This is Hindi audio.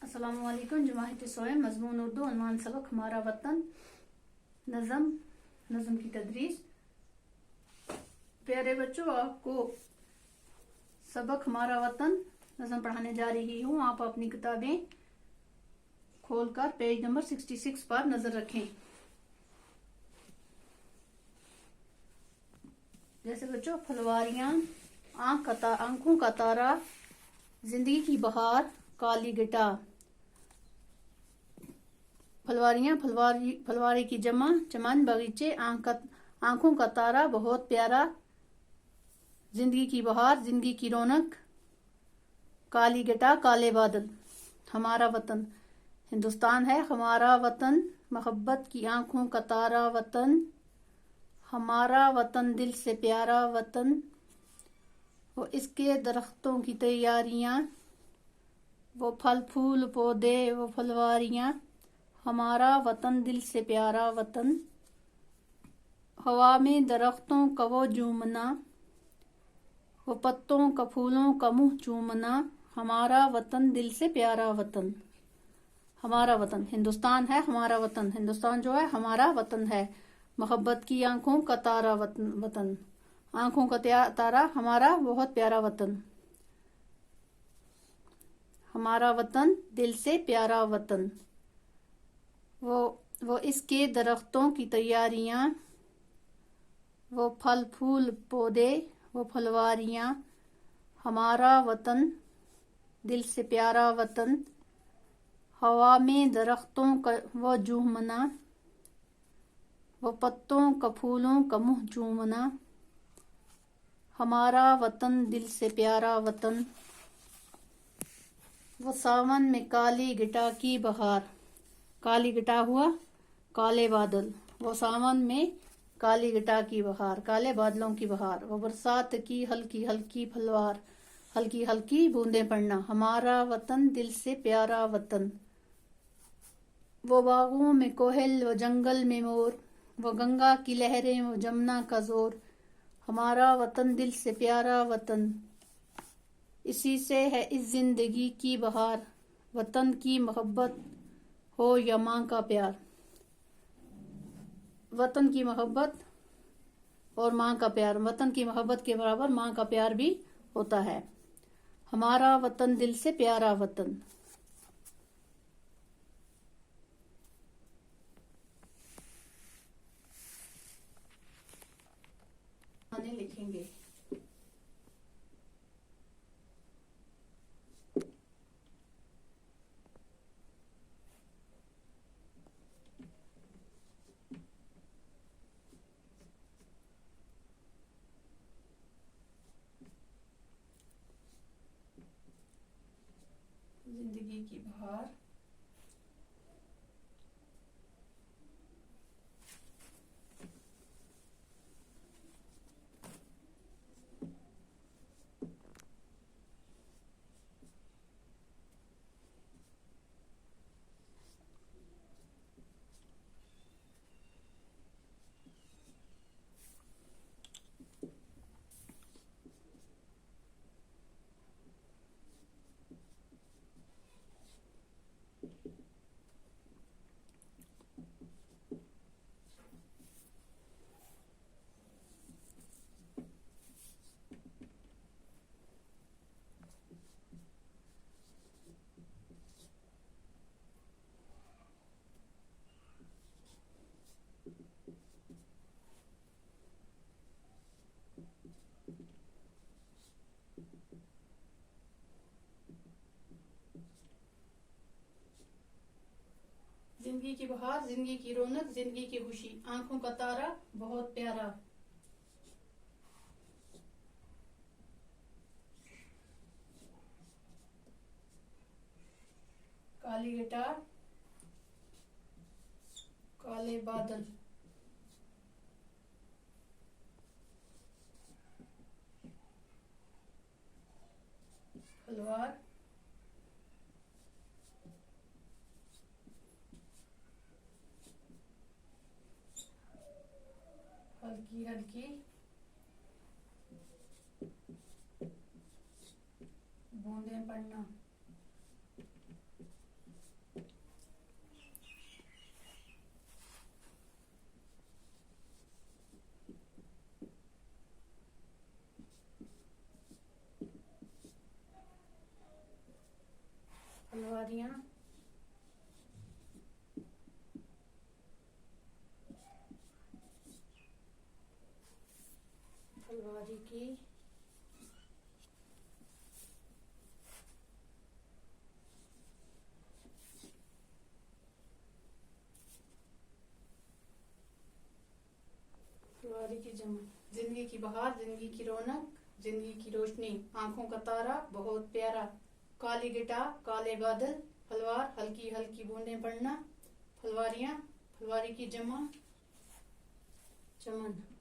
अस्सलामुअलैकुम। जमाहित सोएम मजमून उर्दू उन्वान सबक हमारा वतन नज़म की तदरीस। प्यारे बच्चों, आपको सबक हमारा वतन नज़म पढ़ाने जा रही हूँ। आप अपनी किताबें खोलकर पेज नंबर 66 पर नजर रखें। जैसे बच्चों, फुलवारियां, आंखों का तारा, जिंदगी की बहार, काली गिटार। फुलवारियां, फुलवारी की जमा, चमन, बगीचे, आंखों का तारा बहुत प्यारा, जिंदगी की बहार, जिंदगी की रौनक, काली गिटार, काले बादल। हमारा वतन हिंदुस्तान है, हमारा वतन मोहब्बत की आंखों का तारा वतन, हमारा वतन दिल से प्यारा वतन। वो इसके दरख्तों की तैयारियां, वो फल फूल पौधे, वो फुलवारियां, हमारा वतन दिल से प्यारा वतन। हवा में दरख्तों का वो झूमना, वो पत्तों का फूलों का मुंह चूमना, हमारा वतन दिल से प्यारा वतन। हमारा वतन हिंदुस्तान है, हमारा वतन हिंदुस्तान जो है हमारा वतन है। मोहब्बत की आंखों का तारा वतन, आंखों का तारा हमारा बहुत प्यारा वतन, हमारा वतन दिल से प्यारा वतन। वो इसके दरख्तों की तैयारियां, वो फल फूल पौधे, वो फुलवारियां, हमारा वतन दिल से प्यारा वतन। हवा में दरख्तों का वो झूमना, वो पत्तों का फूलों का मुंह चूमना, हमारा वतन दिल से प्यारा वतन। वो सावन में काली गिटा की बहार, काली गिटा हुआ काले बादल। वो सावन में काली गिटा की बहार, काले बादलों की बहार। वो बरसात की हल्की हल्की फलवार, हल्की हल्की बूंदें पड़ना, हमारा वतन दिल से प्यारा वतन। वो बागों में कोयल, वो जंगल में मोर, वो गंगा की लहरें, वो जमुना का जोर, हमारा वतन दिल से प्यारा वतन। इसी से है इस जिंदगी की बहार, वतन की मोहब्बत हो या माँ का प्यार। वतन की मोहब्बत और माँ का प्यार, वतन की मोहब्बत के बराबर माँ का प्यार भी होता है। हमारा वतन दिल से प्यारा वतन। लिखेंगे जिंदगी की बहार, जिंदगी की बहार, जिंदगी की रौनक, जिंदगी की खुशी, आंखों का तारा बहुत प्यारा। काली गिटार, काले बादल। फुलवार, हल्की हल्की बूंदें पड़ना, फुलवारियां, फुलवारी की जमा, जिंदगी की बहार, जिंदगी की रौनक, जिंदगी की रोशनी, आंखों का तारा बहुत प्यारा, काली गिटार, काले बादल, फलवार, हल्की हल्की बूंदें पड़ना, फुलवारियां, फुलवारी की जमा, चमन।